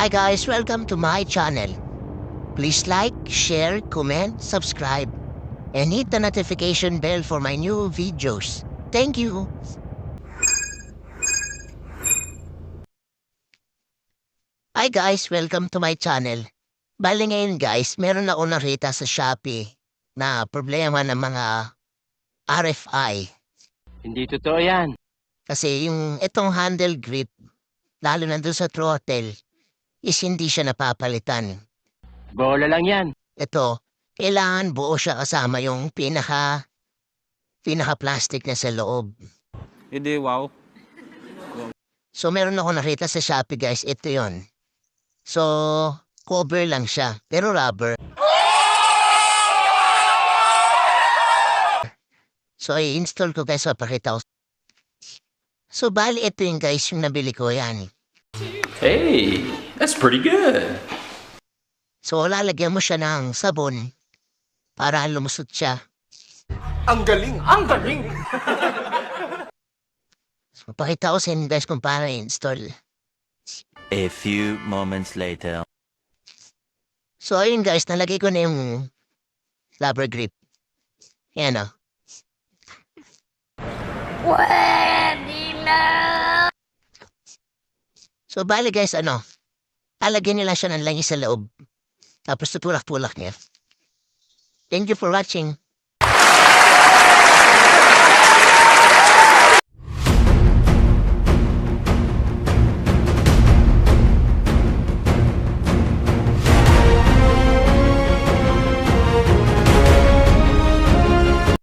Hi guys, welcome to my channel. Please like, share, comment, subscribe, and hit the notification bell for my new videos. Thank you! Hi guys, welcome to my channel. Bali ngayon guys, meron ako nakita sa Shopee na problema ng mga RFI. Hindi totoo yan. Kasi yung itong handle grip, lalo na doon sa throttle, is hindi siya napapalitan. Bola lang yan. Ito, kailangan buo siya kasama yung pinaka-plastic na sa loob. Hindi, wow. So, meron ako nakita sa Shopee, guys. Ito yon. So, cover lang siya, pero rubber. So, i-install ko, guys. Papakita ko. So, bali ito yung, guys, yung nabili ko yan. Hey, that's pretty good. So, lalagyan mo siya ng sabon para lumusot siya. Ang galing! Ang galing! So, pakita ko sa inyo, guys, kung paano i-install. A few moments later. So, ayun, guys, nalagay ko na yung rubber grip. Yan, o. So, bali, guys, alagyan nila siya ng langis sa loob. Tapos, tutulak-tulak niya. Thank you for watching.